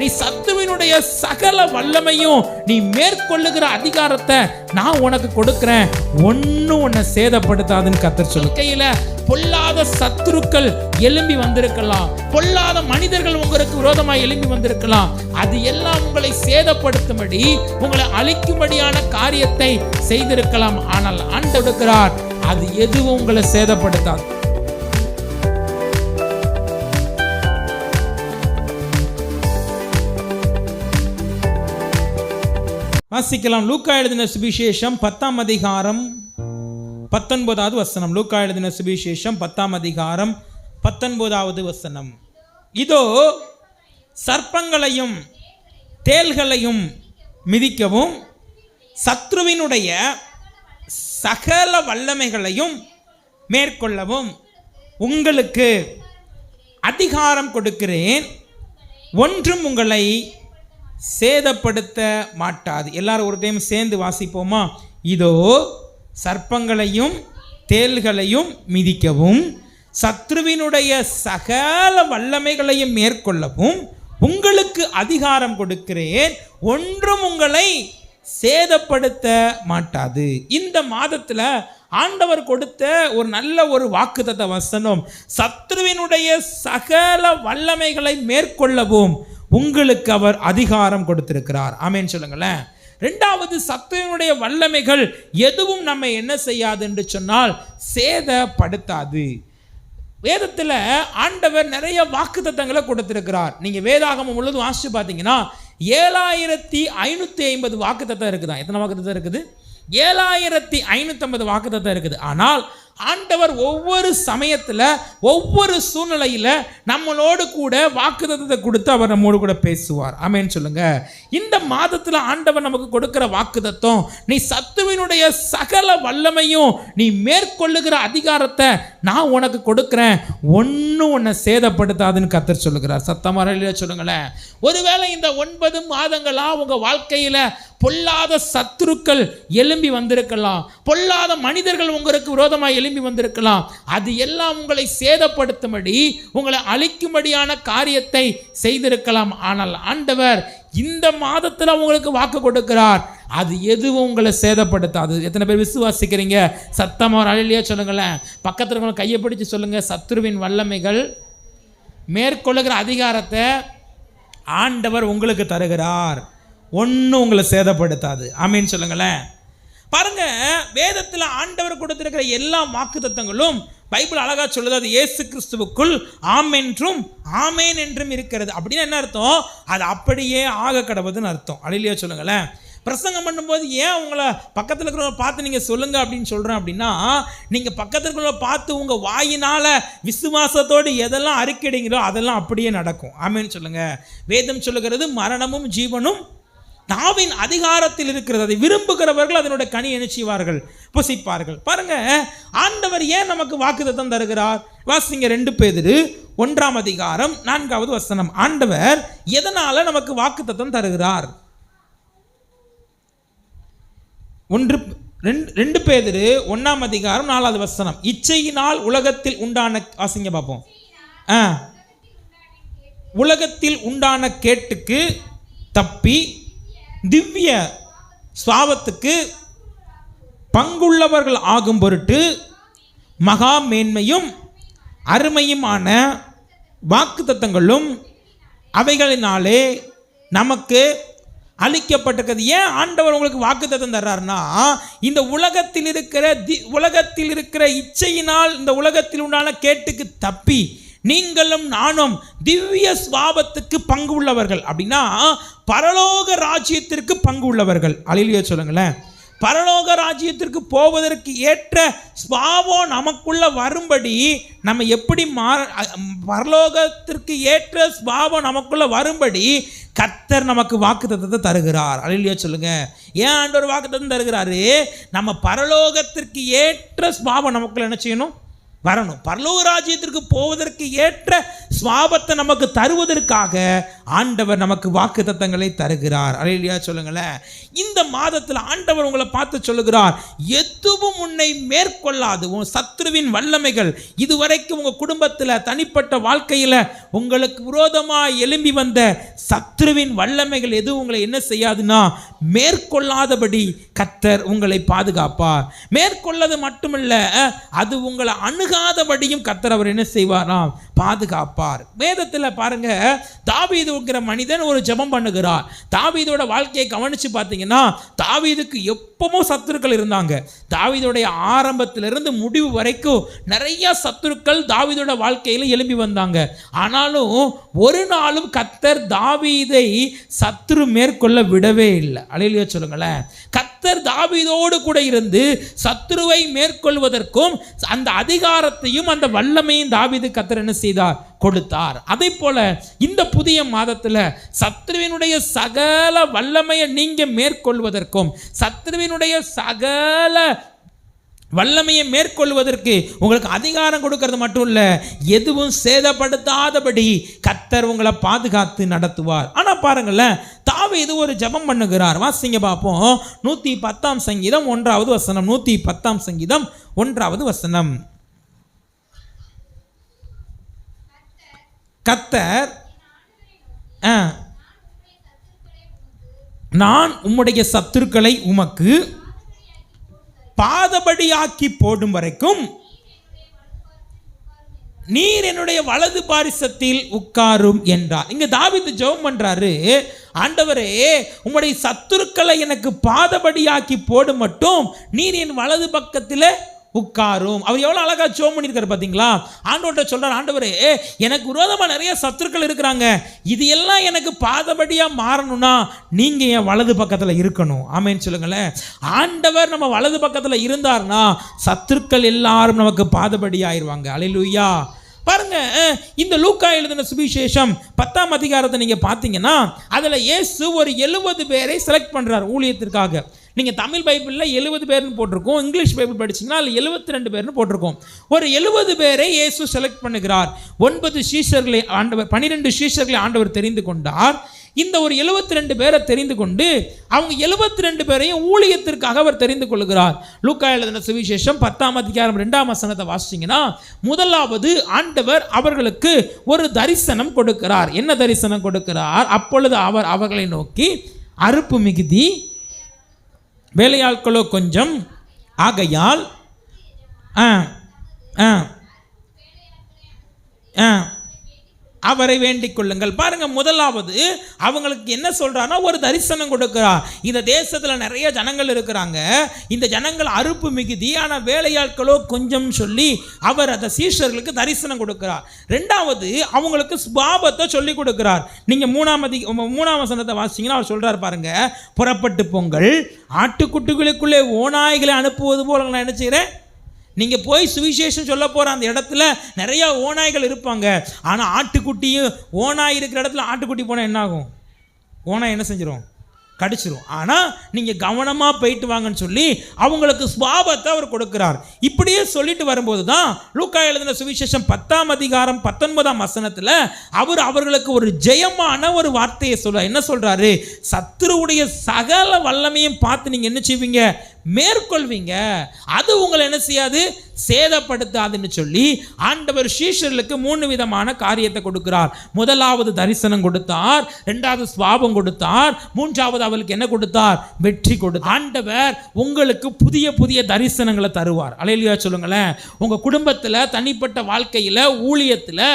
நீ சத்துருவினுடைய சகல வல்லமையும் நீ மேற்கொள்ளுகிற அதிகாரத்தை நான் உனக்கு கொடுக்கிறேன், ஒன்னும் உன்னை சேதப்படுத்தாதுன்னு கர்த்தர் சொல்லு. கையில பொல்லாத சத்துருக்கள் எழும்பி வந்திருக்கலாம், பொல்லாத மனிதர்கள் உங்களுக்கு விரோதமாக எழும்பி வந்திருக்கலாம். அது எல்லாம் உங்களை சேதப்படுத்தும்படி, உங்களை அழிக்கும்படியான காரியத்தை செய்திருக்கலாம். ஆனால் ஆண்டவர் இருக்கிறார், அது எதுவும் உங்களை சேதப்படுத்தாது. வாசிக்கலாம். லூக்கா எழுதின சுவிசேஷம் 10ஆம் அதிகாரம் 19வது வசனம். லூக்கா எழுதின சுவிசேஷம் 10ஆம் அதிகாரம் 19வது வசனம். இதோ சர்ப்பங்களையும் தேள்களையும் மிதிக்கவும் சத்ருவினுடைய சகல வல்லமைகளையும் மேற்கொள்ளவும் உங்களுக்கு அதிகாரம் கொடுக்கிறேன், ஒன்றும் உங்களை சேதப்படுத்த மாட்டாது. எல்லாரும் ஒரு டைம் சேர்ந்து வாசிப்போமா? இதோ சர்ப்பங்களையும் தேள்களையும் மிதிக்கவும் சத்ருவினுடைய சகல வல்லமைகளையும் மேற்கொள்ளவும் உங்களுக்கு அதிகாரம் கொடுக்கிறேன், ஒன்றும் உங்களை சேதப்படுத்த மாட்டாது. இந்த மாதத்துல ஆண்டவர் கொடுத்த ஒரு நல்ல ஒரு வாக்குத்தத்த வசனம், சத்ருவினுடைய சகல வல்லமைகளை மேற்கொள்ளவும் உங்களுக்கு அவர் அதிகாரம் கொடுத்திருக்கிறார். ஆமென் சொல்லுங்களேன். ரெண்டாவது, சத்துருவினுடைய வல்லமைகள் எதுவும் நம்ம என்ன செய்யாது என்று சொன்னால் சேதப்படுத்தாது. வேதத்தில் ஆண்டவர் நிறைய வாக்குத்தத்தங்களை கொடுத்திருக்கிறார். நீங்கள் வேதாகமம் முழுவதும் வாசித்து பார்த்தீங்கன்னா 7550 வாக்குத்தத்தம் இருக்குதா? எத்தனை வாக்குத்தத்தம் இருக்குது? 7550 வாக்குத்தத்தம் இருக்குது. ஆனால் ஆண்டவர் ஒவ்வொரு சமயத்தில் ஒவ்வொரு சூழ்நிலையில் நம்மளோடு கூட வாக்குத்தத்தத்தை கொடுத்து அவர் நம்மோடு கூட பேசுவார். ஆமென் சொல்லுங்க. இந்த மாதத்தில் ஆண்டவர் நமக்கு கொடுக்கிற வாக்குத்தத்தம், நீ சத்துருவினுடைய சகல வல்லமையும் நீ மேற்கொள்ளுகிற அதிகாரத்தை நான் உனக்கு கொடுக்கிறேன், ஒன்றும் உன்னை சேதப்படுத்தாதுன்னு கர்த்தர் சொல்லுகிறார். சத்தமாக சொல்லுங்களேன். ஒருவேளை இந்த 9 மாதங்களா உங்க வாழ்க்கையில பொல்லாத சத்துருக்கள் எழும்பி வந்திருக்கலாம், பொல்லாத மனிதர்கள் உங்களுக்கு விரோதமாக எழும்பி வந்திருக்கலாம். அது எல்லாம் உங்களை சேதப்படுத்தும்படி, உங்களை அழிக்கும்படியான காரியத்தை செய்திருக்கலாம். ஆனால் ஆண்டவர் இந்த மாதத்தில் உங்களுக்கு வாக்கு கொடுக்கிறார், அது எதுவும் உங்களை சேதப்படுத்தாது. எத்தனை பேர் விசுவாசிக்கிறீங்க? சத்தமாக ஒரு அழிலியா சொல்லுங்களேன். பக்கத்தில் இருக்கிறவங்க கையை பிடிச்சு சொல்லுங்க, சத்துருவின் வல்லமைகள் மேற்கொள்ளுகிற அதிகாரத்தை ஆண்டவர் உங்களுக்கு தருகிறார், ஒன்றும் உங்களை சேதப்படுத்தாது. ஆமீன் சொல்லுங்களேன். பாருங்க, வேதத்தில் ஆண்டவர் கொடுத்திருக்கிற எல்லா வாக்குத்தத்தங்களும் பைபிள் அழகா சொல்லுது, அது இயேசு கிறிஸ்துவுக்குள் ஆம் என்றும் ஆமேன் என்றும் இருக்கிறது. அப்படின்னா என்ன அர்த்தம்? அது அப்படியே ஆக கடவுதுன்னு அர்த்தம். அழிலியா சொல்லுங்களேன். பிரசங்கம் பண்ணும்போது ஏன் உங்களை பக்கத்தில் இருக்கிறவங்க பார்த்து நீங்கள் சொல்லுங்க அப்படின்னு சொல்கிறேன் அப்படின்னா, நீங்கள் பக்கத்தில் இருக்கிறவங்க பார்த்து உங்கள் வாயினால் விசுவாசத்தோடு எதெல்லாம் அறிக்கையிடுங்களோ அதெல்லாம் அப்படியே நடக்கும். ஆமேன்னு சொல்லுங்கள். வேதம் சொல்லுகிறது, மரணமும் ஜீவனும் நாவின் அதிகாரத்தில் இருக்கிறது, அதை விரும்புகிறவர்கள் அதனுடைய கனி செய்வார்கள், புசிப்பார்கள். பாருங்க, ஆண்டவர் ஏன் நமக்கு வாக்குத்தத்தம் தருகிறார்? வாசிங்க 2 பேதுரு 1ஆம் அதிகாரம் 4வது வசனம். ஆண்டவர் எதனால நமக்கு வாக்குத்தத்தம் தருகிறார்? 2 பேதுரு 1ஆம் அதிகாரம் 4வது வசனம். இச்சையினால் உலகத்தில் உண்டான, வாசிங்க பார்ப்போம். உலகத்தில் உண்டான கேட்டுக்கு தப்பி திவ்ய சுவாபத்துக்கு பங்குள்ளவர்கள் ஆகும் பொருட்டு மகா மேன்மையும் அருமையுமான வாக்குத்தத்தங்களும் அவைகளினாலே நமக்கு அளிக்கப்பட்டிருக்கிறது. ஏன் ஆண்டவர் உங்களுக்கு வாக்குத்தத்தம் தர்றாருன்னா, இந்த உலகத்தில் இருக்கிற இச்சையினால் இந்த உலகத்தில் உண்டான கேட்டுக்கு தப்பி நீங்களும் நானும் திவ்ய சுவாபத்துக்கு பங்கு உள்ளவர்கள். அப்படின்னா பரலோக ராஜ்யத்திற்கு பங்கு உள்ளவர்கள். அலிலியா சொல்லுங்களேன். பரலோக ராஜ்யத்திற்கு போவதற்கு ஏற்ற சுவாபம் நமக்குள்ள வரும்படி நம்ம எப்படி பரலோகத்திற்கு ஏற்ற சுவாபம் நமக்குள்ள வரும்படி கர்த்தர் நமக்கு வாக்குத்தத்தத்தை தருகிறார். அலிலியா சொல்லுங்க. ஏன் ஆண்டவர் வாக்குத்தத்தம் தருகிறாரு? நம்ம பரலோகத்திற்கு ஏற்ற சுவாபம் நமக்குள்ள என்ன செய்யணும்? வரணும். பரலோக ராஜ்யத்திற்கு போவதற்கு ஏற்ற சுவாபத்தை நமக்கு தருவதற்காக ஆண்டவர் நமக்கு வாக்குத்தத்தங்களை தருகிறார். அல்லேலூயா சொல்லுங்களேன். இந்த மாதத்தில் ஆண்டவர் உங்களை பார்த்து சொல்லுகிறார், எதுவும் உன்னை மேற்கொள்ளாது. உன் சத்துருவின் வல்லமைகள் இதுவரைக்கும் உங்க குடும்பத்தில் தனிப்பட்ட வாழ்க்கையில் உங்களுக்கு விரோதமாக எழும்பி வந்த சத்துருவின் வல்லமைகள் எதுவும் உங்களை என்ன செய்யாதுன்னா மேற்கொள்ளாதபடி கர்த்தர் உங்களை பாதுகாப்பார். மேற்கொள்ளது மட்டுமல்ல, அது உங்களை அணுகாதபடியும் கர்த்தர் அவர் என்ன செய்வாராம், பாதுகாப்பார். வேதத்தில் பாருங்க, தாவீதுங்கிற மனிதன் ஒரு ஜெபம் பண்ணுகிறார். தாவீதோட வாழ்க்கையை கவனிச்சு பார்த்தீங்கன்னா, தாவீதுக்கு எப்பவும் சத்துருக்கள் இருந்தாங்க. தாவீதுடைய ஆரம்பத்திலிருந்து முடிவு வரைக்கும் நிறைய சத்துருக்கள் தாவீதோட வாழ்க்கையில் எழும்பி வந்தாங்க. ஆனாலும் ஒரு நாளும் கர்த்தர் தாவீதை சத்துரு மேற்கொள்ள விடவே இல்லை. அல்லேலூயா சொல்லுங்களேன். கர்த்தர் தாவீதோடு கூட இருந்து சத்துருவை மேற்கொள்வதற்கும் அந்த அதிகாரத்தையும் அந்த வல்லமையும் தாவீது கர்த்தர் என்ன செய்தார், கொடுத்தார். அதே போல இந்த புதிய மாதத்தில் சத்துருவினுடைய சகல வல்லமையை நீங்க மேற்கொள்வதற்கும் சத்துருவினுடைய சகல வல்லமையை மேற்கொள்வதற்கு உங்களுக்கு அதிகாரம் கொடுக்கிறது மட்டும் இல்லை, எதுவும் சேதப்படுத்தாதபடி கர்த்தர் உங்களை பாதுகாத்து நடத்துவார். ஆனால் பாருங்களேன், தாவீது ஒரு ஜெபம் பண்ணுகிறார். வாசிங்க பார்ப்போம். 110 சங்கீதம் 1வது வசனம். 110 சங்கீதம் 1வது வசனம். கர்த்தர் நான் உம்முடைய சத்துருக்களை உமக்கு பாதபடியாக்கி போடும் வரைக்கும் நீர் என்னுடைய வலது பாரிசத்தில் உட்காரும் என்றார். இங்க தாவீது ஜெபம் பண்றாரு, ஆண்டவரே உம்முடைய சத்துருக்களை எனக்கு பாதபடியாக்கி போடும் மட்டும் நீர் என் வலது பக்கத்தில் உட்காரும். அவர் எவ்வளோ அழகா ஜெபம் பண்ணியிருக்காரு பார்த்தீங்களா. ஆண்டவர்கிட்ட சொல்றார், ஆண்டவரே எனக்கு விரோதமாக நிறைய சத்துருக்கள் இருக்கிறாங்க, இது எல்லாம் எனக்கு பாதபடியாக மாறணும்னா நீங்க என் வலது பக்கத்தில் இருக்கணும். ஆமேன்னு சொல்லுங்களேன். ஆண்டவர் நம்ம வலது பக்கத்தில் இருந்தார்னா சத்துருக்கள் எல்லாரும் நமக்கு பாதபடி ஆயிடுவாங்க. அல்லேலூயா. பாருங்க, இந்த லூக்கா எழுதின சுவிசேஷம் 10ஆம் அதிகாரத்தை நீங்க பார்த்தீங்கன்னா அதில் இயேசு ஒரு 70 பேரை செலக்ட் பண்றார் ஊழியத்திற்காக. நீங்கள் தமிழ் பைபிளில் 70 பேர்னு போட்டிருக்கோம், இங்கிலீஷ் பைபிள் படிச்சிங்கன்னா அதில் 72 பேர்னு போட்டிருக்கோம். ஒரு 70 பேரை இயேசு செலக்ட் பண்ணுகிறார். 9 சீஷர்களை ஆண்டவர் 12 சீஷர்களை ஆண்டவர் தெரிந்து கொண்டார். இந்த ஒரு 72 பேரை தெரிந்து கொண்டு அவங்க 72 பேரையும் ஊழியத்திற்காக அவர் தெரிந்து கொள்கிறார். லூக்கா எழுதின சுவிசேஷம் 10ஆம் அதிகாரம் 2ஆம் வசனத்தை வாசிச்சீங்கன்னா, முதலாவது ஆண்டவர் அவர்களுக்கு ஒரு தரிசனம் கொடுக்கிறார். என்ன தரிசனம் கொடுக்கிறார்? அப்பொழுது அவர் அவர்களை நோக்கி, அறுப்பு மிகுதி, வேலையாட்களோ கொஞ்சம், ஆகையால் அவரை வேண்டிக் கொள்ளுங்கள். பாருங்க, முதலாவது அவங்களுக்கு என்ன சொல்றாருன்னா ஒரு தரிசனம் கொடுக்கிறார். இந்த தேசத்தில் நிறைய ஜனங்கள் இருக்கிறாங்க, இந்த ஜனங்கள் அறுப்பு மிகுதி, ஆனால் வேலையாட்களோ கொஞ்சம் சொல்லி அவர் அந்த சீஷர்களுக்கு தரிசனம் கொடுக்கிறார். ரெண்டாவது அவங்களுக்கு சுபாவத்தை சொல்லி கொடுக்கிறார். நீங்க 3ஆம் வசனத்தை வாசிங்கன்னா அவர் சொல்றாரு பாருங்க, புறப்பட்டு போங்கள், ஆட்டுக்குட்டிகளுக்குள்ளே ஓநாய்களை அனுப்புவது போல நான் என்ன செய்கிறேன். நீங்கள் போய் சுவிசேஷம் சொல்ல போகிற அந்த இடத்துல நிறையா ஓநாய்கள் இருப்பாங்க. ஆனால் ஆட்டுக்குட்டியும் ஓநாய் இருக்கிற இடத்துல ஆட்டுக்குட்டி போனால் என்ன ஆகும்? ஓநாய் என்ன செஞ்சிடும்? கடிச்சிரும். ஆனால் நீங்கள் கவனமாக போயிட்டு வாங்கன்னு சொல்லி அவங்களுக்கு சுபாவத்தை அவர் கொடுக்கிறார். இப்படியே சொல்லிட்டு வரும்போது தான் லூக்கா எழுதின சுவிசேஷம் 10ஆம் அதிகாரம் 19ஆம் வசனத்தில் அவர் அவர்களுக்கு ஒரு ஜெயமான ஒரு வார்த்தையை சொல்றார். என்ன சொல்றாரு? சத்துருவுடைய சகல வல்லமையும் பார்த்து நீங்கள் என்ன செய்வீங்க? மேற்கொள்வீங்க. அது உங்களை என்ன செய்யாது? சேதப்படுத்தாதுன்னு சொல்லி ஆண்டவர் சீஷர்களுக்கு 3 விதமான காரியத்தை கொடுக்கிறார். முதலாவது தரிசனம் கொடுத்தார், இரண்டாவது சுபாவம் கொடுத்தார், மூன்றாவது அவளுக்கு என்ன கொடுத்தார்? வெற்றி கொடுத்தார். ஆண்டவர் உங்களுக்கு புதிய புதிய தரிசனங்களை தருவார். அல்லேலூயா சொல்லுங்களேன். உங்க குடும்பத்தில், தனிப்பட்ட வாழ்க்கையில், ஊழியத்தில்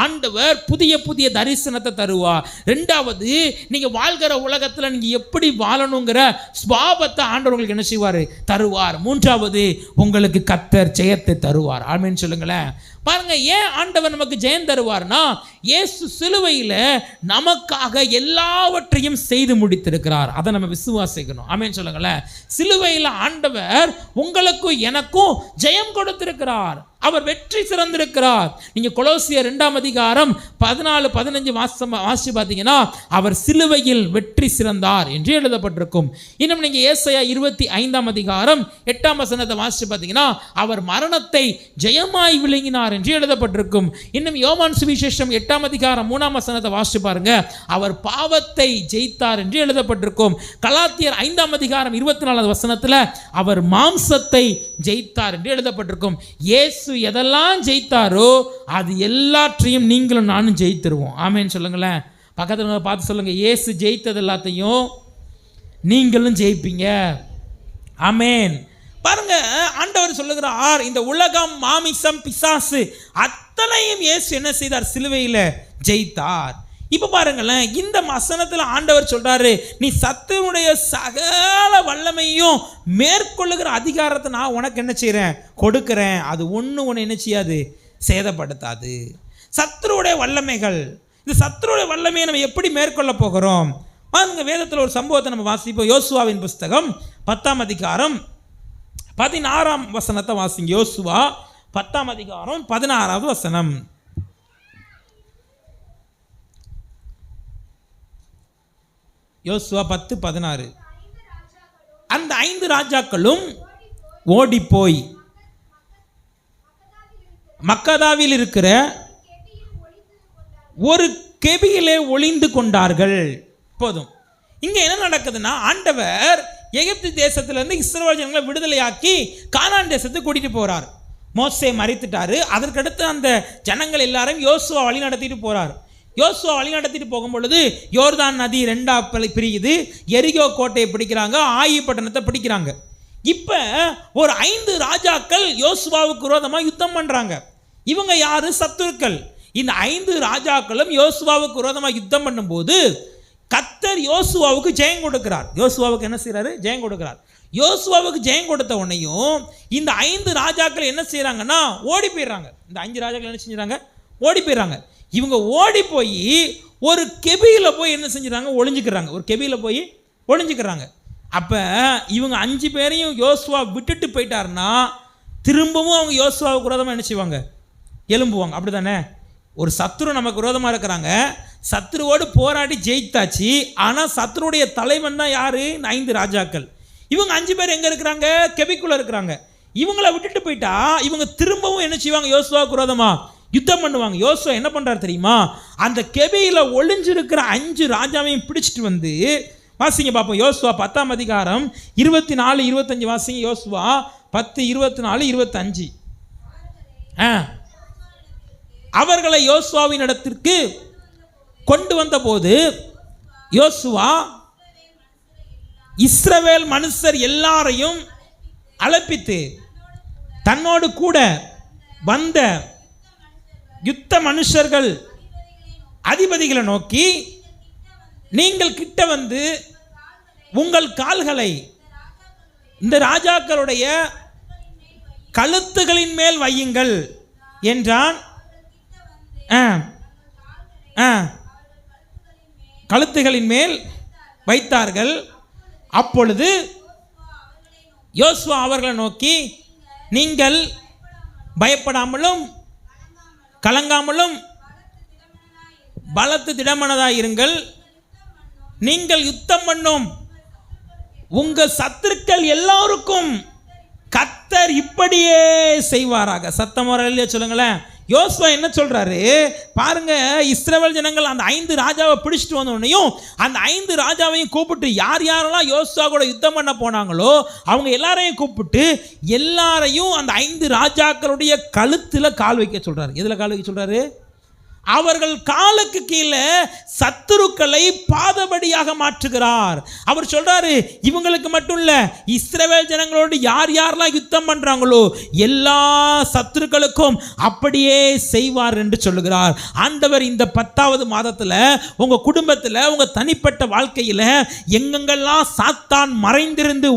ஆண்டவர் புதிய புதிய தரிசனத்தை தருவார். ரெண்டாவது, நீங்க வாழ்கிற உலகத்தில் நீங்க எப்படி வாழணுங்கிற சுபாவத்தை ஆண்டவர் உங்களுக்கு என்ன செய்வார்? தருவார். மூன்றாவது, உங்களுக்கு கர்த்தர் ஜெயத்தை தருவார். ஆமென் சொல்லுங்களேன். பாருங்க, ஏன் ஆண்டவர் நமக்கு ஜெயம் தருவார்னா, இயேசு சிலுவையில் நமக்காக எல்லாவற்றையும் செய்து முடித்திருக்கிறார். அதை நம்ம விசுவாசிக்கணும். ஆமென் சொல்லுங்களேன். சிலுவையில் ஆண்டவர் உங்களுக்கும் எனக்கும் ஜெயம் கொடுத்திருக்கிறார். அவர் வெற்றி சிறந்திருக்கிறார். நீங்க கொலோசியர் 2 அதிகாரம் 14-15 வாசிச்சு பார்த்தீங்கன்னா அவர் சிலுவையில் வெற்றி சிறந்தார் என்று எழுதப்பட்டிருக்கும். இன்னும் நீங்க ஏசாயா 25 அதிகாரம் 8 வசனத்தை வாசிச்சு பார்த்தீங்கன்னா அவர் மரணத்தை ஜெயமாய் விழுங்கினார் என்று எழுதப்பட்டிருக்கும். இன்னும் யோவான் சுவிசேஷம் 8 அதிகாரம் 3 வசனத்தை வாசிச்சு பாருங்க, அவர் பாவத்தை ஜெயித்தார் என்று எழுதப்பட்டிருக்கும். கலாத்தியர் 5 அதிகாரம் 24 வசனத்தில் அவர் மாம்சத்தை ஜெயித்தார் என்று எழுதப்பட்டிருக்கும். இயேசு எதெல்லாம் ஜெயித்தாரோ அது எல்லாற்றையும் நீங்களும் நானும் ஜெயித்துருவோம். ஆமேன்னு சொல்லுங்களேன். பக்கத்தில் பார்த்து சொல்லுங்க, இயேசு ஜெயித்தது எல்லாத்தையும் நீங்களும் ஜெயிப்பீங்க. ஆமேன். பாருங்க, ஆண்டவர் சொல்லுகிறார், இந்த உலகம், மாமிசம், பிசாசு அத்தனையும் இயேசு என்ன செய்தார்? சிலுவையில் ஜெயித்தார். இப்போ பாருங்களேன், இந்த வசனத்தில் ஆண்டவர் சொல்றாரு, நீ சத்துருடைய சகல வல்லமையும் மேற்கொள்ளுகிற அதிகாரத்தை நான் உனக்கு என்ன செய்கிறேன்? கொடுக்குறேன். அது ஒன்று என்ன செய்யாது? சேதப்படுத்தாது. சத்துருடைய வல்லமைகள், இந்த சத்துருடைய வல்லமையை நம்ம எப்படி மேற்கொள்ள போகிறோம்? பாருங்க, வேதத்தில் ஒரு சம்பவத்தை நம்ம வாசிப்போம். யோசுவாவின் புஸ்தகம் 10 அதிகாரம் 16 வசனத்தை வாசிங்க. யோசுவா 10 அதிகாரம் 16 வசனம். யோசுவா 10:16. அந்த 5 ராஜாக்களும் ஓடிப்போய் மக்கதாவில் இருக்கிற ஒரு கெபியிலே ஒளிந்து கொண்டார்கள். போதும். இங்க என்ன நடக்குதுன்னா, ஆண்டவர் எகிப்து தேசத்திலிருந்து இஸ்ரவேல் ஜனங்களை விடுதலையாக்கி கானான் தேசத்துக்கு கூட்டிட்டு போறார். மோசே மரித்துட்டாரு. அதற்கடுத்து அந்த ஜனங்கள் எல்லாரும் யோசுவா வழி நடத்திட்டு போறார். யோசுவா வழி நடத்திட்டு போகும் பொழுது யோர்தான் நதி 2 பிரியுது. எரிகோ கோட்டையை பிடிக்கிறாங்க, ஆயி பட்டணத்தை பிடிக்கிறாங்க. இப்போ ஒரு 5 ராஜாக்கள் யோசுவாவுக்கு விரோதமாக யுத்தம் பண்ணுறாங்க. இவங்க யாரு? சத்துருக்கள். இந்த 5 ராஜாக்களும் யோசுவாவுக்கு விரோதமாக யுத்தம் பண்ணும்போது கர்த்தர் யோசுவாவுக்கு ஜெயம் கொடுக்கிறார். யோசுவாவுக்கு என்ன செய்கிறாரு? ஜெயம் கொடுக்கிறார். யோசுவாவுக்கு ஜெயம் கொடுத்த உடனேயும் இந்த 5 ராஜாக்கள் என்ன செய்கிறாங்கன்னா ஓடி போயிடுறாங்க. இந்த 5 ராஜாக்கள் என்ன செஞ்சுறாங்க? ஓடி போயிடுறாங்க. இவங்க ஓடி போய் ஒரு கெபியில் போய் என்ன செஞ்சுறாங்க? ஒளிஞ்சுக்கிறாங்க. ஒரு கெபியில் போய் ஒளிஞ்சுக்கிறாங்க. அப்போ இவங்க 5 பேரையும் யோசுவா விட்டுட்டு போயிட்டாருன்னா திரும்பவும் அவங்க யோசுவாவுக்கு விரோதமாக என்ன செய்வாங்க? எழும்புவாங்க. அப்படி தானே? ஒரு சத்துரு நமக்கு விரோதமாக இருக்கிறாங்க, சத்துருவோடு போராடி ஜெயித்தாச்சு. ஆனால் சத்துருடைய தலைவன் தான் யார்? 5 ராஜாக்கள். இவங்க 5 பேர் எங்கே இருக்கிறாங்க? கெபிக்குள்ளே இருக்கிறாங்க. இவங்களை விட்டுட்டு போயிட்டா இவங்க திரும்பவும் என்ன செய்வாங்க? யோசுவாவுக்கு விரோதமாக யுத்தம் பண்ணுவாங்க. யோசுவா என்ன பண்றாரு தெரியுமா? அந்த கெபியில ஒளிஞ்சிருக்கிற 5 ராஜாவையும் பிடிச்சிட்டு வந்து வாசிங்க பார்ப்போம். யோசுவா 10 அதிகாரம் 24-25 வாசிங்க. யோசுவா 10:24-25. அவர்களை யோசுவாவின் இடத்திற்கு கொண்டு வந்த போது யோசுவா இஸ்ரவேல் மனுஷர் எல்லாரையும் அழைப்பித்து தன்னோடு கூட வந்த யுத்த மனுஷர்கள் அதிபதிகளை நோக்கி, நீங்கள் கிட்ட வந்து உங்கள் கால்களை இந்த ராஜாக்களுடைய கழுத்துகளின் மேல் வையுங்கள் என்றான். கழுத்துகளின் மேல் வைத்தார்கள். அப்பொழுது யோசுவா அவர்களை நோக்கி, நீங்கள் பயப்படாமலும் கலங்காமலும் பலத்து திடமனதாயிருங்கள். நீங்கள் யுத்தம் பண்ணும் உங்க சத்துருக்கள் எல்லாருக்கும் கர்த்தர் இப்படியே செய்வாராக. சத்தம் வரலையே சொல்லுங்களேன். யோசுவா என்ன சொல்றாரு பாருங்க. இஸ்ரவேல் ஜனங்கள் அந்த 5 ராஜாவை பிடிச்சிட்டு வந்தோடனையும் அந்த 5 ராஜாவையும் கூப்பிட்டு யார் யாரெல்லாம் யோசுவா கூட யுத்தம் பண்ண போனாங்களோ அவங்க எல்லாரையும் கூப்பிட்டு எல்லாரையும் அந்த 5 ராஜாக்களுடைய கழுத்தில் கால் வைக்க சொல்றாரு. எதில் கால் வைக்க சொல்றாரு? அவர்கள் காலுக்கு கீழே சத்துருக்களை பாதபடியாக மாற்றுகிறார். அவர் சொல்றாரு, இவங்களுக்கு மட்டும் இல்ல, இஸ்ரவேல் ஜனங்களோடு யார் யாரெல்லாம் யுத்தம் பண்றாங்களோ எல்லா சத்துருக்களுக்கும் அப்படியே செய்வார் என்று சொல்லுகிறார் ஆண்டவர். இந்த 10வது மாதத்தில் உங்க குடும்பத்தில் உங்க தனிப்பட்ட வாழ்க்கையில் எங்கெங்கெல்லாம் சாத்தான் மறைந்திருந்து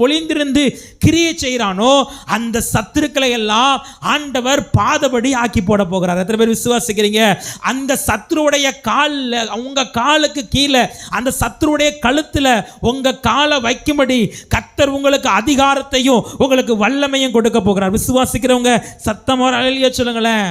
ஒளிந்திருந்து கிரியை செய்கிறானோ அந்த சத்துருக்களை எல்லாம் ஆண்டவர் பாதபடி ஆக்கி போட போகிறார். எத்தனை பேர் விசுவாசிக்கிறீங்க? விசுவாசிக்கிறீங்க? அந்த சத்துருடைய காலில், உங்க காலுக்கு கீழே அந்த சத்துருடைய கழுத்தில் உங்க காலை வைக்கும்படி கர்த்தர் உங்களுக்கு அதிகாரத்தையும் உங்களுக்கு வல்லமையும் கொடுக்க போகிறார். விசுவாசிக்கிறவங்க சத்தமா அல்லேலூயா சொல்லுங்களேன்.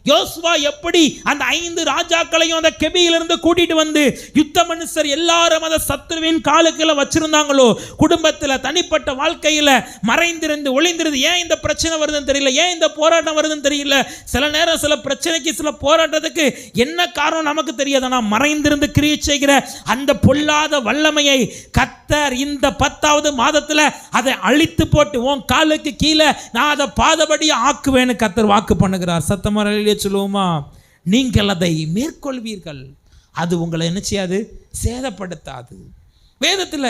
யோசுவா எப்படி அந்த 5 ராஜாக்களையும் அந்த கெபியிலிருந்து கூட்டிட்டு வந்து யுத்த மனுஷர் எல்லாரும் அந்த சத்துருவின் காலுக்குள்ள வச்சிருந்தாங்களோ, குடும்பத்தில் தனிப்பட்ட வாழ்க்கையில் மறைந்திருந்து ஒளிந்திருந்து, ஏன் இந்த பிரச்சனை வருதுன்னு தெரியல, ஏன் இந்த போராட்டம் வருதுன்னு தெரியல. சில நேரம் சில பிரச்சனைக்கு சில போராட்டத்துக்கு என்ன காரணம் நமக்கு தெரியாது. ஆனால் மறைந்திருந்து கிரியை செய்கிற அந்த பொல்லாத வல்லமையை கர்த்தர் இந்த 10வது மாதத்தில் அதை அழித்து போட்டு உன் காலுக்கு கீழே நான் அதை பாதபடியே ஆக்குவேன்னு கர்த்தர் வாக்கு பண்ணுகிறார். சத்தமா சொல்லுவோமா? நீங்கள் அதை மேற்கொள்வீர்கள். அது உங்களை என்ன செய்யாது? சேதப்படுத்தாது. வேதத்தில்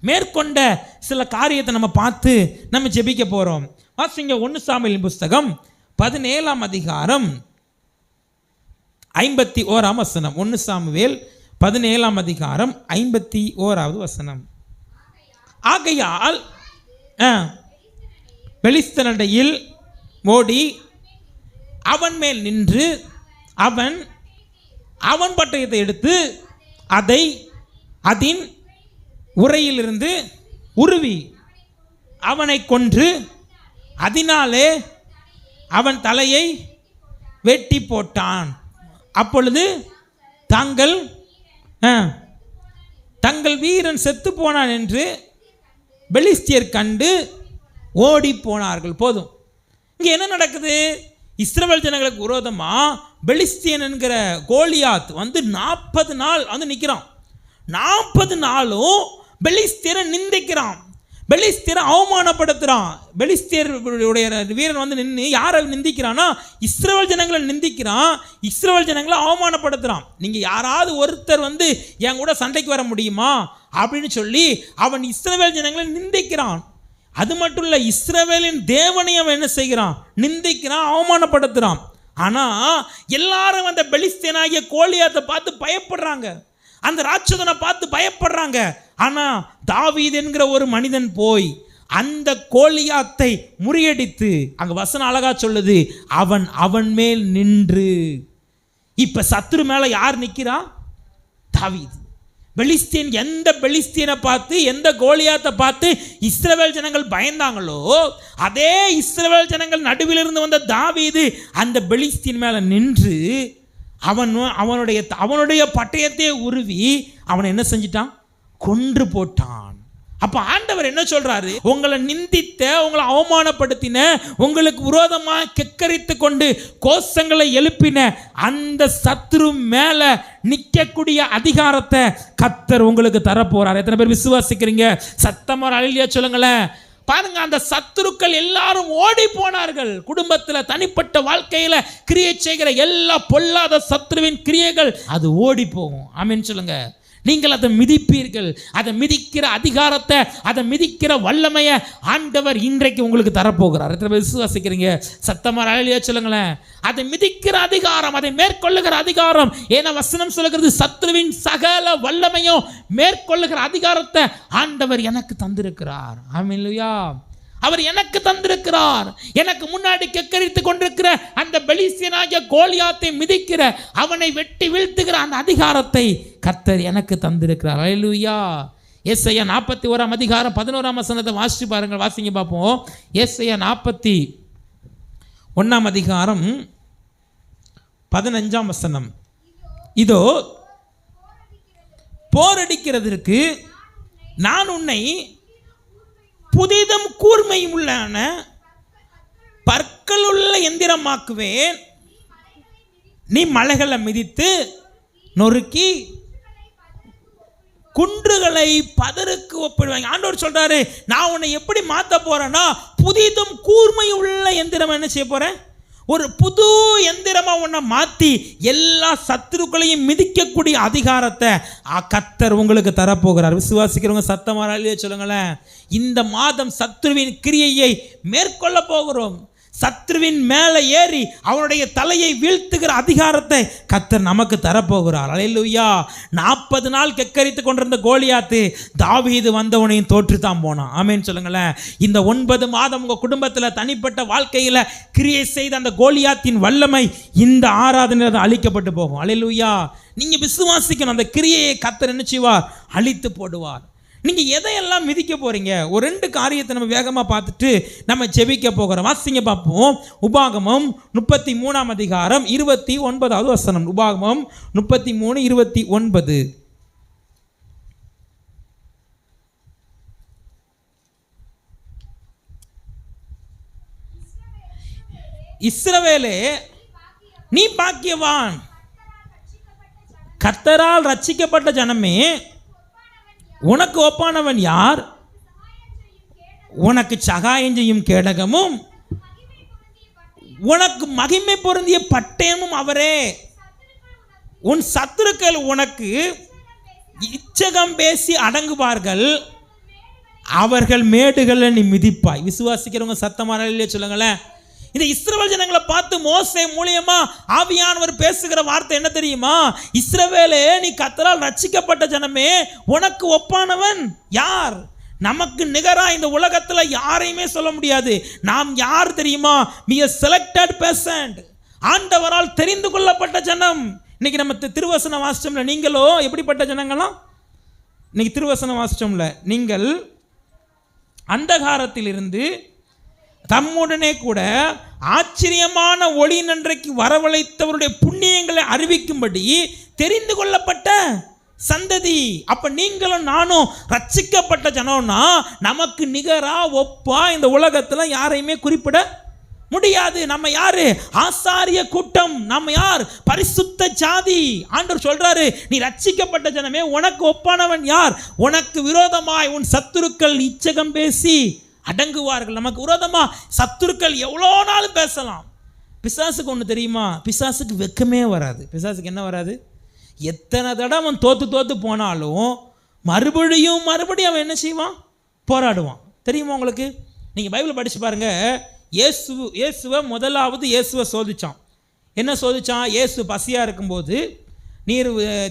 மேற்கொண்ட சில காரியத்தை நம்ம பார்த்து நம்ம ஜெபிக்க போறோம். வாசிங்க 1 சாமுவேல் புஸ்தகம் 17ஆம் அதிகாரம் 51ஆம் வசனம். 1 சாமுவேல் 17ஆம் அதிகாரம் 51வது வசனம். ஆகையால் பெலிஸ்தனிடையில் ஓடி அவன் மேல் நின்று அவன் பட்டயத்தை எடுத்து அதை அதின் உரையிலிருந்து உருவி அவனை கொன்று அதனாலே அவன் தலையை வெட்டி போட்டான். அப்பொழுது தங்கள் வீரன் செத்து போனான் என்று பெலிஸ்தியர் கண்டு ஓடி போனார்கள். போதும். இங்கே என்ன நடக்குது? இஸ்ரவேல் ஜனங்களுக்கு விரோதமா பெலிஸ்தியன் என்கிற கோலியாத் வந்து 40 நாள் வந்து நிற்கிறான். 40 நாளும் பெலிஸ்தியரை நிந்திக்கிறான், பெலிஸ்தியரை அவமானப்படுத்துகிறான். பெலிஸ்தியருடைய வீரன் வந்து நின்று யாரை நிந்திக்கிறான்னா இஸ்ரவேல் ஜனங்களை நிந்திக்கிறான், இஸ்ரவேல் ஜனங்களை அவமானப்படுத்துகிறான். நீங்கள் யாராவது ஒருத்தர் வந்து என் கூட சண்டைக்கு வர முடியுமா அப்படின்னு சொல்லி அவன் இஸ்ரவேல் ஜனங்களை நிந்திக்கிறான். அது மட்டும் இல்லை, இஸ்ரவேலின் தேவனை அவன் என்ன செய்கிறான்? நிந்திக்கிறான், அவமானப்படுத்துகிறான். ஆனால் எல்லாரும் அந்த பெலிஸ்தியனாகிய கோலியாத்தை பார்த்து பயப்படுறாங்க, அந்த ராட்சதனை பார்த்து பயப்படுறாங்க. ஆனால் தாவீது என்கிற ஒரு மனிதன் போய் அந்த கோலியாத்தை முறியடித்து, அங்கே வசனம் அழகா சொல்லுது, அவன் மேல் நின்று. இப்போ சத்துரு மேலே யார் நிற்கிறா? தாவீது. பெலிஸ்தியன் எந்த பெலிஸ்தியனை பார்த்து, எந்த கோலியாத்தை பார்த்து இஸ்ரவேல் ஜனங்கள் பயந்தாங்களோ, அதே இஸ்ரவேல் ஜனங்கள் நடுவிலிருந்து வந்த தாவீது அந்த பெலிஸ்தியன் மேலே நின்று அவனுடைய பட்டயத்தையே உருவி அவனை என்ன செஞ்சிட்டான்? கொன்று போட்டான். அப்போ ஆண்டவர் என்ன சொல்றாரு? உங்களை நிந்தித்த, உங்களை அவமானப்படுத்தின, உங்களுக்கு விரோதமாக கெக்கரித்து கொண்டு கோஷங்களை எழுப்பின அந்த சத்துரு மேலே நிற்கக்கூடிய அதிகாரத்தை கர்த்தர் உங்களுக்கு தரப்போறார். எத்தனை பேர் விசுவாசிக்கிறீங்க? சத்தமா அல்லேலூயா சொல்லுங்களேன். பாருங்க, அந்த சத்துருக்கள் எல்லாரும் ஓடி போனார்கள். குடும்பத்தில் தனிப்பட்ட வாழ்க்கையில் கிரியை செய்கிற எல்லா பொல்லாத சத்துருவின் கிரியைகள் அது ஓடி போகும். ஆமென் சொல்லுங்க. நீங்கள் அதை மிதிப்பீர்கள். அதை மிதிக்கிற அதிகாரத்தை, அதை மிதிக்கிற வல்லமையை ஆண்டவர் இன்றைக்கு உங்களுக்கு தரப்போகிறார். எத்தனை பேர் விசுவாசிக்கிறீங்க? சத்தமா அல்லேலூயா சொல்லுங்களேன். அதை மிதிக்கிற அதிகாரம், அதை மேற்கொள்ளுகிற அதிகாரம். ஏன்னா வசனம் சொல்லுகிறது, சத்துருவின் சகல வல்லமையும் மேற்கொள்ளுகிற அதிகாரத்தை ஆண்டவர் எனக்கு தந்திருக்கிறார். ஆமென்லூயா. அவர் எனக்கு தந்திருக்கிறார். எனக்கு முன்னாடி கெக்கரித்து கொண்டிருக்கிற அந்த பெலிஸ்தியனாகிய கோலியாத்தை மிதிக்கிற, அவனை வெட்டி வீழ்த்துகிற அந்த அதிகாரத்தை கர்த்தர் எனக்கு தந்திருக்கிறார். அல்லேலூயா. ஏசாயா 41ஆம் அதிகாரம் 11ஆம் வசனத்தை வாசிச்சு பாருங்கள். வாசிங்க பார்ப்போம். ஏசாயா 41ஆம் அதிகாரம் 15ஆம் வசனம். இதோ போரடிக்கிறதற்கு நான் உன்னை புதிதும் கூர்மையும் உள்ளான பற்கள் உள்ள எந்திரமாக்குவேன். நீ மலைகளை மிதித்து நொறுக்கி குன்றுகளை பதருக்கு ஒப்பிடுவாங்க. ஆண்டவர் சொல்றாரு, நான் உன்னை எப்படி மாற்ற போறேன்னா புதிதும் கூர்மை உள்ள எந்திரம் என்ன செய்ய போறேன்? ஒரு புது எந்திரமா உன்னை மாற்றி எல்லா சத்துருக்களையும் மிதிக்கக்கூடிய அதிகாரத்தை கர்த்தர் உங்களுக்கு தரப்போகிறார். விசுவாசிக்கிறவங்க சத்தமா அல்லேலூயா சொல்லுங்களேன். இந்த மாதம் சத்துருவின் கிரியையை மேற்கொள்ள போகிறோம். சத்ருவின் மேலே ஏறி அவனுடைய தலையை வீழ்த்துகிற அதிகாரத்தை கர்த்தர் நமக்கு தரப்போகிறார். அல்லேலூயா. 40 நாள் கெக்கரித்து கொண்டிருந்த கோலியாத்து தாவீது வந்தவனையும் தோற்று தான் போனான். ஆமென் சொல்லுங்களேன். இந்த 9 மாதம் உங்கள் குடும்பத்தில் தனிப்பட்ட வாழ்க்கையில் கிரியை செய்த அந்த கோலியாத்தின் வல்லமை இந்த ஆராதனையில் அழிக்கப்பட்டு போகும். அல்லேலூயா. நீங்கள் விசுவாசிக்கணும், அந்த கிரியையை கர்த்தர் என்ன செய்வார்? அழித்து போடுவார். நீங்கள் எதையெல்லாம் மிதிக்க போகிறீங்க? ஒரு 2 காரியத்தை நம்ம வேகமாக பார்த்துட்டு நம்ம ஜெபிக்க போகிறோம். வாசிங்க பார்ப்போம். உபாகமம் 33ஆம் அதிகாரம் 29வது வசனம். உபாகமம் 33:29. இஸ்ரவேலே, நீ பாக்கியவான், கர்த்தரால் ரட்சிக்கப்பட்ட ஜனமே, உனக்கு ஒப்பானவன் யார்? உனக்கு சகாயம் செய்யும் கேடகமும் உனக்கு மகிமை பொருந்திய பட்டயமும் அவரே. உன் சத்துருக்கள் உனக்கு இச்சகம் பேசி அடங்குவார்கள், அவர்கள் மேடுகளை நீ மிதிப்பாய். விசுவாசிக்கிறவங்க சத்தமாக இல்லையே சொல்லுங்களேன். இந்த இஸ்ரவேல் ஜனங்களை பார்த்து மோசே மூலியமா ஆவியானவர் பேசுகிற வார்த்தை என்ன தெரியுமா? இஸ்ரவேலே, நீ கர்த்தரால் ரட்சிக்கப்பட்ட ஜனமே, உனக்கு ஒப்பானவன் யார்? நமக்கு நிகரா இந்த உலகத்தில் யாரையுமே சொல்ல முடியாது. நாம் யார் தெரியுமா? we are selected person, ஆண்டவரால் தெரிந்து கொள்ளப்பட்ட ஜனம். இன்னைக்கு நம்ம திருவசனம் வாசிச்சோம்ல, நீங்களோ எப்படிப்பட்ட ஜனங்களாம்? இன்னைக்கு திருவசனம் வாசிச்சோம்ல, நீங்கள் அந்தகாரத்திலிருந்து தம்முடனே கூட ஆச்சரியமான ஒளி நன்றைக்கு வரவழைத்தவருடைய புண்ணியங்களை அறிவிக்கும்படி தெரிந்து கொள்ளப்பட்ட சந்ததி. அப்ப நீங்களும் நானும் ரட்சிக்கப்பட்ட ஜனம்னா நமக்கு நிகரா ஒப்பா இந்த உலகத்துல யாரையுமே குறிப்பிட முடியாது. நம்ம யாரு? ஆசாரிய கூட்டம். நம்ம யார்? பரிசுத்த ஜாதி. ஆண்டவர் சொல்றாரு, நீ ரட்சிக்கப்பட்ட ஜனமே, உனக்கு ஒப்பானவன் யார்? உனக்கு விரோதமாய் உன் சத்துருக்கள் இச்சகம் பேசி அடங்குவார்கள். நமக்கு விரோதமா சத்துருக்கள் எவ்வளோ நாள் பேசலாம். பிசாசுக்கு ஒன்று தெரியுமா? பிசாசுக்கு வெக்கமே வராது. பிசாசுக்கு என்ன வராது? எத்தனை தடவை அவன் தோத்து போனாலும் மறுபடியும் அவன் என்ன செய்வான்? போராடுவான். தெரியுமா உங்களுக்கு? நீங்கள் பைபிள் படித்து பாருங்க. இயேசுவை முதலாவது இயேசுவை சோதிச்சான். என்ன சோதிச்சான்? இயேசு பசியாக இருக்கும்போது, நீர்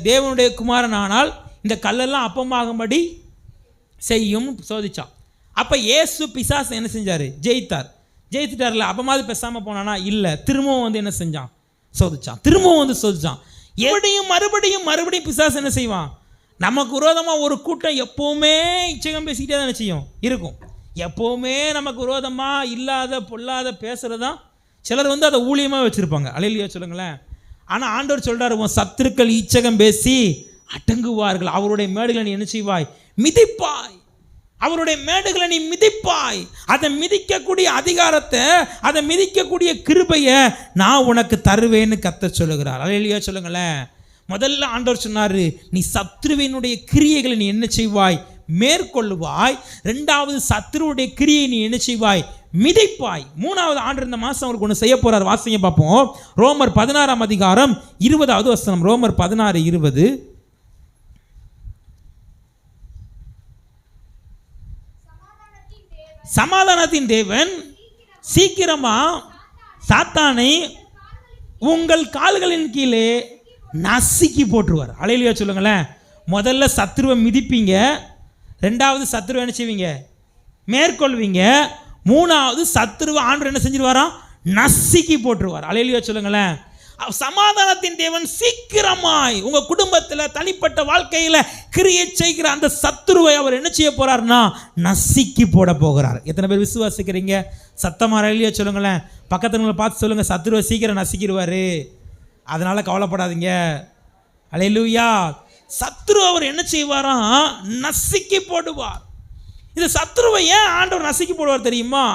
தேவனுடைய குமாரன் ஆனால் இந்த கல்லெல்லாம் அப்பமாகும்படி செய்யும் சோதிச்சான். அப்போ இயேசு பிசாசு என்ன செஞ்சார்? ஜெயித்துட்டார்ல. அப்பமாவது பேசாமல் போனானா? இல்லை. திரும்பவும் வந்து என்ன செஞ்சான்? சோதிச்சான். திரும்பவும் வந்து சோதிச்சான். மறுபடியும் பிசாசு என்ன செய்வான்? நமக்கு விரோதமாக ஒரு கூட்டம் எப்போவுமே இச்சகம் பேசிக்கிட்டே தான் செய்யும் இருக்கும். எப்போவுமே நமக்கு விரோதமாக இல்லாத பொல்லாத பேசுகிறது தான் சிலர் வந்து அதை ஊழியமாக வச்சுருப்பாங்க. அலையிலையோ சொல்லுங்களேன். ஆனால் ஆண்டவர் சொல்கிறார், உன் சத்துருக்கள் இச்சகம் பேசி அடங்குவார்கள், அவருடைய மேடுகளை நீ என்ன செய்வாய்? மிதிப்பாய். அவருடைய மேடுகளை நீ மிதிப்பாய். அதை மிதிக்கக்கூடிய அதிகாரத்தை, அதை மிதிக்கக்கூடிய கிருபையை நான் உனக்கு தருவேன்னு கர்த்தர் சொல்லுகிறார். அல்லேலூயா சொல்லுங்களேன். முதல்ல ஆண்டவர் சொன்னார், நீ சத்ருவினுடைய கிரியைகளை நீ என்ன செய்வாய்? மேற்கொள்ளுவாய். 2வது சத்ருவுடைய கிரியை நீ என்ன செய்வாய்? மிதிப்பாய். 3வது ஆண்டு இந்த மாதம் அவருக்கு ஒன்று செய்ய போகிறார். வாசிங்க பார்ப்போம். ரோமர் 16ஆம் அதிகாரம் 20வது வசனம். ரோமர் 16:20. சமாதானத்தின் தேவன் சீக்கிரமா சாத்தானை உங்கள் கால்களின் கீழே நசுக்கி போட்டுருவார். அல்லேலூயா சொல்லுங்களேன். முதல்ல சத்ருவை மிதிப்பீங்க, 2வது சத்ருவை என்ன செய்வீங்க? மேற்கொள்வீங்க. 3வது சத்ருவை ஆண்டவர் என்ன செஞ்சிருவாராம்? நசுக்கி போட்டுருவார். அல்லேலூயா சொல்லுங்களேன். சமாதானத்தின் தேவன் சீக்கிரமாய் உங்க குடும்பத்தில் தனிப்பட்ட வாழ்க்கையில் கிரியை செய்கிற அந்த சத்துருவை அவர் என்ன செய்ய போறார்னா நசுக்கி போட போகிறார். எத்தனை பேர் விசுவாசிக்கிறீங்க? சத்தமா இல்லையா சொல்லுங்களேன். பக்கத்துல பார்த்து சொல்லுங்க, சத்துருவை சீக்கிரம் நசுக்கிடுவாரு, அதனால கவலைப்படாதீங்க. அல்லேலூயா. சத்துரு அவர் என்ன செய்வாராம்? நசுக்கி போடுவார். இந்த சத்துருவை ஏன் ஆண்டவர் நசுக்கி போடுவார் தெரியுமா?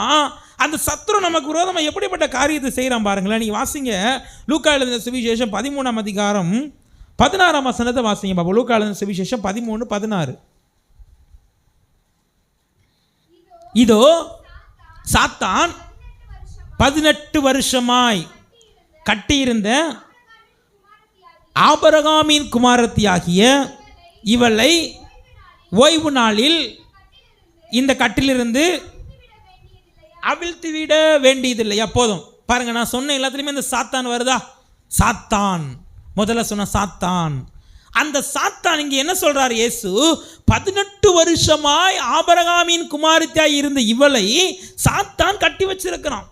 அந்த சத்துரு நமக்கு விரோதமாக எப்படிப்பட்ட காரியத்தை செய்கிறான் பாருங்களேன். நீங்கள் வாசிங்க லூக்கா எழுதின சுவிசேஷம் 13ஆம் அதிகாரம் 16ஆம் வசனத்தை வாசிங்க பாப்பா. லூக்கா எழுதின சுவிசேஷம் 13:16. இதோ சாத்தான் 18 வருஷமாய் கட்டியிருந்த ஆபிரகாமின் குமாரத்தியாகிய இவளை ஓய்வு நாளில் இந்த கட்டிலிருந்து அவிழ்த்து விட வேண்டியதில்லை. எப்போதும் பாருங்க, நான் சொன்ன எல்லாத்துலேயுமே இந்த சாத்தான் வருதா? சாத்தான் முதல்ல சொன்ன சாத்தான். அந்த சாத்தான் இங்கே என்ன சொல்றார் இயேசு? 18 வருஷமாய் ஆபிரகாமின் குமாரத்தியாய் இருந்த இவளை சாத்தான் கட்டி வச்சிருக்கிறான்.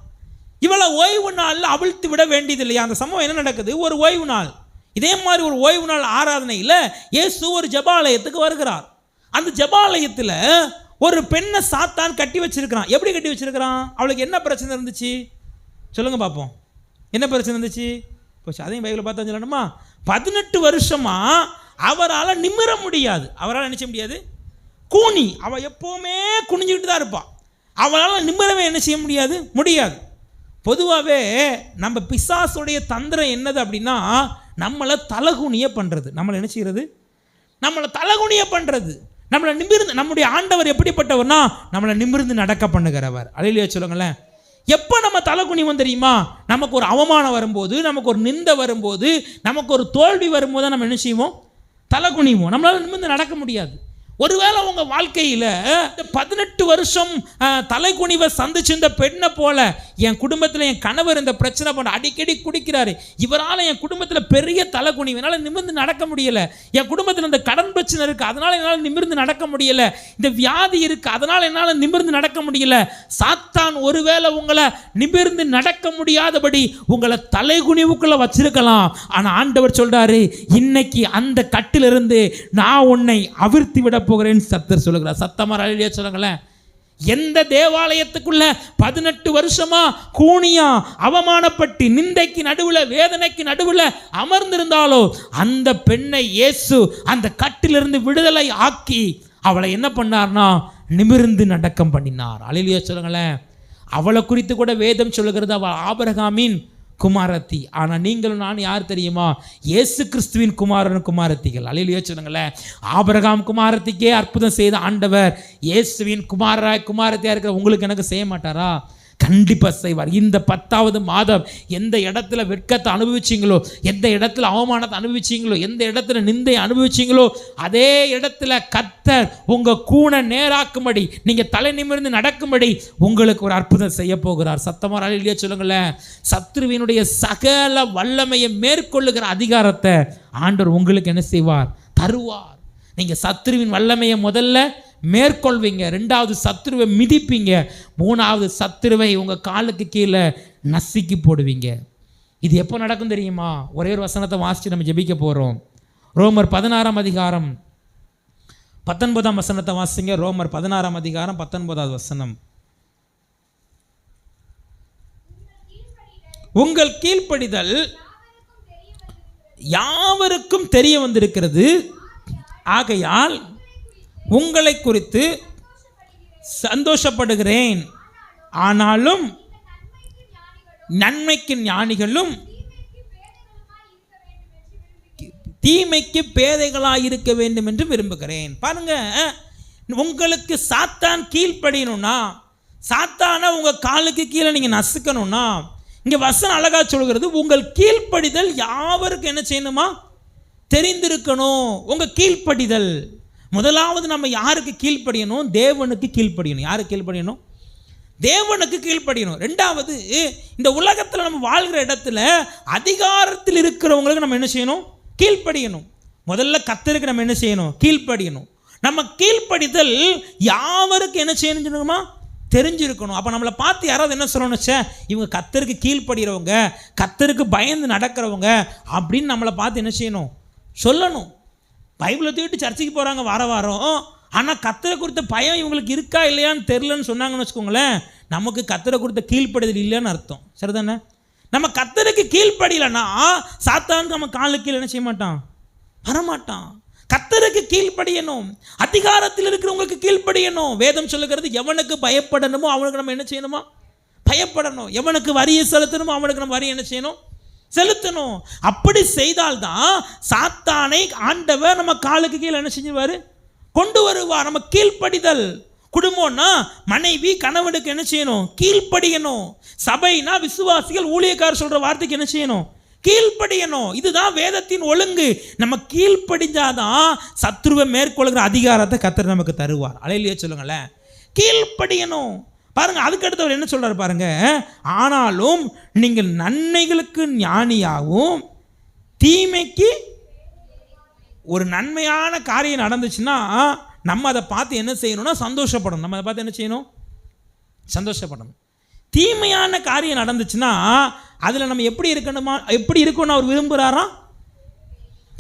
இவளை ஓய்வு நாளில் அவிழ்த்து விட வேண்டியதில்லையா? அந்த சம்பவம் என்ன நடக்குது? ஒரு ஓய்வு நாள், இதே மாதிரி ஒரு ஓய்வு நாள் ஆராதனையில் இயேசு ஒரு ஜெபாலயத்துக்கு வருகிறார். அந்த ஜெபாலயத்தில் ஒரு பெண்ணை சாத்தான் கட்டி வச்சிருக்கிறான். எப்படி கட்டி வச்சிருக்கிறான்? அவளுக்கு என்ன பிரச்சனை இருந்துச்சு சொல்லுங்க பார்ப்போம். என்ன பிரச்சனை இருந்துச்சு? போச்சு, அதையும் பைபிளில் பார்த்தா சொல்லணுமா? 18 வருஷமா அவரால் நிமிர முடியாது. அவரால் நினைச்ச முடியாது. கூனி, அவள் எப்போவுமே குனிஞ்சுக்கிட்டு தான் இருப்பாள். அவளால் நிமிரவே என்ன செய்ய முடியாது? முடியாது. பொதுவாகவே நம்ம பிசாசுடைய தந்திரம் என்னது அப்படின்னா, நம்மளை தலகுனிய பண்ணுறது. நம்மளை என்ன செய்கிறது? நம்மளை தலகுனிய பண்ணுறது. நம்மளை நிமிர்ந்து, நம்முடைய ஆண்டவர் எப்படிப்பட்டவர்னா நம்மளை நிமிர்ந்து நடக்க பண்ணுகிறவர். அல்லேலூயா சொல்லுங்களேன். எப்போ நம்ம தலகுனிவோம் தெரியுமா? நமக்கு ஒரு அவமானம் வரும்போது, நமக்கு ஒரு நிந்தை வரும்போது, நமக்கு ஒரு தோல்வி வரும்போது நம்ம என்ன செய்வோம்? தலகுனிவோம். நம்மளால் நிமிர்ந்து நடக்க முடியாது. ஒருவேளை உங்கள் வாழ்க்கையில் 18 வருஷம் தலைக்குனிவை சந்திச்சு இந்த பெண்ணை போல, என் குடும்பத்தில் என் கணவர் இந்த பிரச்சனை பண்ண அடிக்கடி குடிக்கிறாரு, இவரால் என் குடும்பத்தில் பெரிய தலைக்குனிவு, என்னால் நிமிர்ந்து நடக்க முடியலை, என் குடும்பத்தில் இந்த கடன் பிரச்சனை இருக்குது அதனால் என்னால் நிமிர்ந்து நடக்க முடியலை, இந்த வியாதி இருக்குது அதனால் என்னால் நிமிர்ந்து நடக்க முடியல. சாத்தான் ஒருவேளை உங்களை நிமிர்ந்து நடக்க முடியாதபடி உங்களை தலைகுனிவுக்குள்ளே வச்சிருக்கலாம். ஆனால் ஆண்டவர் சொல்கிறாரு, இன்னைக்கு அந்த கட்டிலிருந்து நான் உன்னை அவிழ்த்தி விட போகிறேன் கர்த்தர் சொல்லுகிறார். சத்தமா அல்லேலூயா சொல்லுங்களேன். எந்த தேவாலயத்துக்குள்ள 18 வருஷமா கூனியா அவமானப்பட்டு நிந்தைக்கு நடுவில் வேதனைக்கு நடுவில் அமர்ந்திருந்தாலோ அந்த பெண்ணை இயேசு அந்த கட்டிலிருந்து விடுதலை ஆக்கி அவளை என்ன பண்ணார்னா நிமிர்ந்து நடக்கம் பண்ணினார். அல்லேலூயா சொல்லுங்களேன். அவளை குறித்து கூட வேதம் சொல்லுகிறது, அவள் ஆபிரகாமின் குமாரத்தி. ஆனால் நீங்களும் நான் யார் தெரியுமா? இயேசு கிறிஸ்துவின் குமாரன் குமாரத்திகள். அல்லேலூயா சொல்லுங்களேன். ஆபிரகாம் குமாரத்திக்கே அற்புதம் செய்த ஆண்டவர் இயேசுவின் குமாரத்தியா இருக்கிற உங்களுக்கு எனக்கு செய்ய மாட்டாரா? கண்டிப்பாக செய்வார். இந்த 10வது மாதம் எந்த இடத்துல வெட்கத்தை அனுபவிச்சிங்களோ, எந்த இடத்துல அவமானத்தை அனுபவிச்சிங்களோ, எந்த இடத்துல நிந்தை அனுபவிச்சிங்களோ, அதே இடத்துல கர்த்தர் உங்கள் கூனை நேராக்கும்படி, நீங்கள் தலை நிமிர்ந்து நடக்கும்படி உங்களுக்கு ஒரு அற்புதம் செய்ய போகிறார். சத்தமாக அல்லேலூயா சொல்லுங்களேன். சத்ருவினுடைய சகல வல்லமையை மேற்கொள்ளுகிற அதிகாரத்தை ஆண்டவர் உங்களுக்கு என்ன செய்வார்? தருவார். நீங்கள் சத்ருவின் வல்லமையை முதல்ல மேற்கொள்வீங்க, 2வது சத்துருவை மிதிப்பீங்க, 3வது சத்துருவை உங்கள் காலுக்கு கீழே நசுக்கி போடுவீங்க. இது எப்போ நடக்கும் தெரியுமா? ஒரே ஒரு வசனத்தை வாசித்து நம்ம ஜெபிக்க போகிறோம். ரோமர் 16ஆம் அதிகாரம் 19ஆம் வசனத்தை வாசிங்க. ரோமர் 16ஆம் அதிகாரம் 19வது வசனம். உங்கள் கீழ்ப்படிதல் யாவருக்கும் தெரிய வந்திருக்கிறது, ஆகையால் உங்களை குறித்து சந்தோஷப்படுகிறேன். ஆனாலும் நன்மைக்கு ஞானிகளும் தீமைக்கு பேதைகளாக இருக்க வேண்டும் என்று விரும்புகிறேன். பாருங்க, உங்களுக்கு சாத்தான் கீழ்ப்படியணும்னா, சாத்தான உங்கள் காலுக்கு கீழே நீங்கள் நசுக்கணும்னா, இங்கே வசனம் அழகா சொல்கிறது, உங்கள் கீழ்ப்படிதல் யாவருக்கும் என்ன செய்யணுமா? தெரிந்திருக்கணும். உங்கள் கீழ்ப்படிதல் முதலாவது நம்ம யாருக்கு கீழ்ப்படியணும்? தேவனுக்கு கீழ்ப்படியணும். யாருக்கு கீழ்ப்படியணும்? தேவனுக்கு கீழ்ப்படியணும். 2வது, இந்த உலகத்தில் நம்ம வாழ்கிற இடத்துல அதிகாரத்தில் இருக்கிறவங்களுக்கு நம்ம என்ன செய்யணும்? கீழ்ப்படியணும். முதல்ல கர்த்தருக்கு நம்ம என்ன செய்யணும்? கீழ்ப்படியணும். நம்ம கீழ்ப்படிதல் யாவருக்கு என்ன செய்யணுமா? தெரிஞ்சிருக்கணும். அப்போ நம்மளை பார்த்து யாராவது என்ன சொல்லணும்? சே, இவங்க கர்த்தருக்கு கீழ்ப்படுகிறவங்க, கர்த்தருக்கு பயந்து நடக்கிறவங்க அப்படின்னு நம்மளை பார்த்து என்ன செய்யணும்? சொல்லணும். பைபிளை தூக்கிட்டு சர்ச்சைக்கு போகிறாங்க வாரம், ஆனால் கர்த்தரை குறித்த பயம் இவங்களுக்கு இருக்கா இல்லையான்னு தெரிலன்னு சொன்னாங்கன்னு வச்சுக்கோங்களேன், நமக்கு கர்த்தரை குறித்த கீழ்ப்படுதல் இல்லைன்னு அர்த்தம். சரிதானே? நம்ம கர்த்தருக்கு கீழ்ப்படியலைன்னா சாத்தான் நம்ம காலுக்கு கீழே என்ன செய்ய மாட்டான்? வரமாட்டான். கர்த்தருக்கு கீழ்ப்படியணும். அதிகாரத்தில் இருக்கிறவங்களுக்கு கீழ்ப்படியணும். வேதம் சொல்லுகிறது, எவனுக்கு பயப்படணுமோ அவனுக்கு நம்ம என்ன செய்யணுமா? பயப்படணும். எவனுக்கு வரியை செலுத்தணுமோ அவனுக்கு நம்ம வரி என்ன செய்யணும்? செலுத்தணும். அப்படி செய்தால்தான் சாத்தானை ஆண்டவர் நம்ம காலுக்கு கீழே என்ன செஞ்சுவார்? கொண்டு வருவார். நம்ம கீழ்ப்படிதல். குடும்பம்னா மனைவி கணவனுக்கு என்ன செய்யணும்? கீழ்ப்படியணும். சபைனா விசுவாசிகள் ஊழியக்காரர் சொல்ற வார்த்தைக்கு என்ன செய்யணும்? கீழ்ப்படியணும். இதுதான் வேதத்தின் ஒழுங்கு. நம்ம கீழ்ப்படிஞ்சாதான் சத்ருவை மேற்கொள்கிற அதிகாரத்தை கர்த்தர் நமக்கு தருவார். அல்லேலூயா சொல்லுங்களேன். கீழ்ப்படியணும். பாருங்க, அதுக்கு அடுத்து அவர் என்ன சொல்றாரு பாருங்க, ஆனாலும் நீங்கள் நன்மைகளுக்கு ஞானியாகவும் தீமைக்கு. ஒரு நன்மையான காரியம் நடந்துச்சுன்னா நம்ம அதை பார்த்து என்ன செய்யணும்னா சந்தோஷப்படணும். நம்ம அதை பார்த்து என்ன செய்யணும்? சந்தோஷப்படணும். தீமையான காரியம் நடந்துச்சுன்னா அதில் நம்ம எப்படி இருக்கணும்னு அவர் விரும்புகிறாராம்?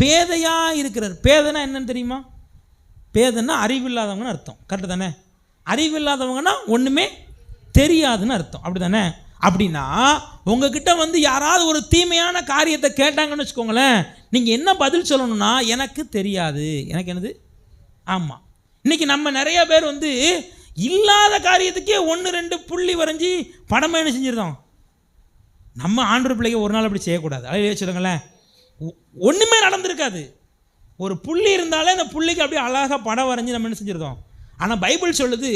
பேதையா இருக்கிறார். பேதைனா என்னன்னு தெரியுமா? பேதைன்னா அறிவில்லாதவங்கன்னு அர்த்தம். கரெக்டு தானே? அறிவில்லாதவங்கன்னா ஒன்றுமே தெரியாதுன்னு அர்த்தம். அப்படி தானே? அப்படின்னா உங்ககிட்ட வந்து யாராவது ஒரு தீமையான காரியத்தை கேட்டாங்கன்னு வச்சுக்கோங்களேன், நீங்கள் என்ன பதில் சொல்லணும்னா, எனக்கு தெரியாது. எனக்கு என்னது? ஆமாம். இன்றைக்கி நம்ம நிறைய பேர் வந்து இல்லாத காரியத்துக்கே 1-2 புள்ளி வரைஞ்சி படமாக என்ன செஞ்சிருந்தோம். நம்ம ஆண்டவர் பிள்ளைங்க ஒரு நாள் அப்படி செய்யக்கூடாது. அதையே சொல்லுங்களேன், ஒன்றுமே நடந்திருக்காது, ஒரு புள்ளி இருந்தாலே அந்த புள்ளிக்கு அப்படியே அழகாக படம் வரைஞ்சி நம்ம என்ன செஞ்சிருந்தோம். ஆனால் பைபிள் சொல்லுது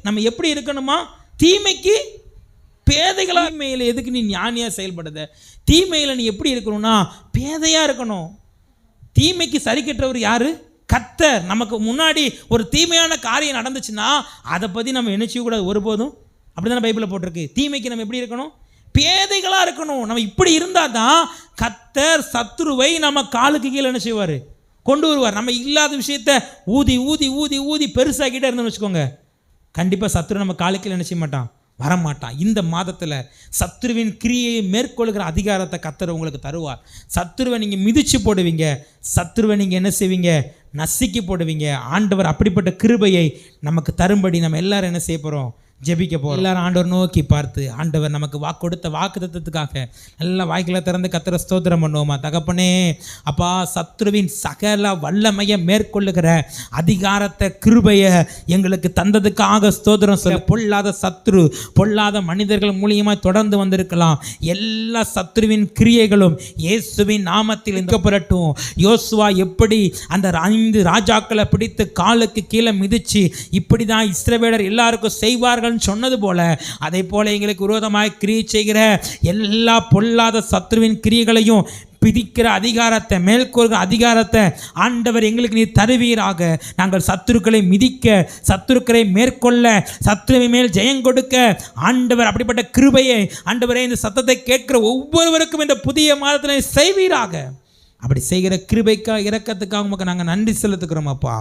நம்ம எப்படி இருக்கணுமா? தீமைக்கு பேதைகளாக. தீமையில் எதுக்கு நீ ஞானியாக செயல்படுத? தீமையில் நீ எப்படி இருக்கணும்னா பேதையாக இருக்கணும். தீமைக்கு சரி கட்டுறவர் யார்? கர்த்தர். நமக்கு முன்னாடி ஒரு தீமையான காரியம் நடந்துச்சுன்னா அதை பற்றி நம்ம என்ன செய்யக்கூடாது ஒருபோதும். அப்படி தானே பைபிளில் போட்டிருக்கு. தீமைக்கு நம்ம எப்படி இருக்கணும்? பேதைகளாக இருக்கணும். நம்ம இப்படி இருந்தால் தான் கர்த்தர் சத்துருவை நம்ம காலுக்கு கீழே என்ன செய்வார்? கொண்டு வருவார். நம்ம இல்லாத விஷயத்த ஊதி ஊதி ஊதி ஊதி பெருசாக்கிட்டே இருந்தோம்னு வச்சுக்கோங்க, கண்டிப்பாக சத்துரு நம்ம காலுக்கு என்ன செய்ய மாட்டான், வரமாட்டான். இந்த மாதத்தில் சத்துருவின் கிரியையை மேற்கொள்கிற அதிகாரத்தை கர்த்தர் உங்களுக்கு தருவார். சத்துருவை நீங்கள் மிதிச்சு போடுவீங்க, சத்துருவை நீங்கள் என்ன செய்வீங்க? நசுக்கி போடுவீங்க. ஆண்டவர் அப்படிப்பட்ட கிருபையை நமக்கு தரும்படி நம்ம எல்லாரும் என்ன செய்ய போகிறோம்? ஜெபிக்க போகிறோம். எல்லாரும் ஆண்டவர் நோக்கி பார்த்து, ஆண்டவர் நமக்கு கொடுத்த வாக்குத்தத்தத்துக்காக நல்ல வாய்க்களை திறந்து கர்த்தரை ஸ்தோத்திரம் பண்ணுவோமா? தகப்பனே, அப்பா, சத்துருவின் சகல வல்லமையை மேற்கொள்ளுகிற அதிகாரத்தை கிருபையை எங்களுக்கு தந்ததுக்காக ஸ்தோத்திரம் சொல்ல. பொல்லாத சத்துரு, பொல்லாத மனிதர்கள் மூலியமாக தொடர்ந்து வந்திருக்கலாம். எல்லா சத்துருவின் கிரியைகளும் இயேசுவின் நாமத்தில் இங்கப்படட்டும். யோசுவா எப்படி அந்த 5 ராஜாக்களை பிடித்து காலுக்கு கீழே மிதிச்சு இப்படி தான் இஸ்ரவேலர் எல்லாருக்கும் செய்வார்கள் சொன்னது போல, அதை போல எங்களுக்கு விரோதமாய் கிரியை செய்கிற எல்லா பொல்லாத சத்துருவின் கிரியைகளையும் பிடிக்கிற அதிகாரத்தை, மேற்கொள்கிற அதிகாரத்தை ஆண்டவர் எங்களுக்கு நீ தருவீராக. நாங்கள் சத்துருக்களை மிதிக்க, சத்துருக்களை மேற்கொள்ள, சத்துருவை மேல் ஜெயம் கொடுக்க ஆண்டவர் அப்படிப்பட்ட கிருபையை ஆண்டவரே இந்த சத்தத்தை கேட்கிற ஒவ்வொருவருக்கும் இந்த புதிய மாதத்தில் செய்வீராக. அப்படி செய்கிற கிருபைக்காக, இரக்கத்துக்காக உமக்கு நாங்கள் நன்றி செலுத்துக்கிறோம் அப்பா.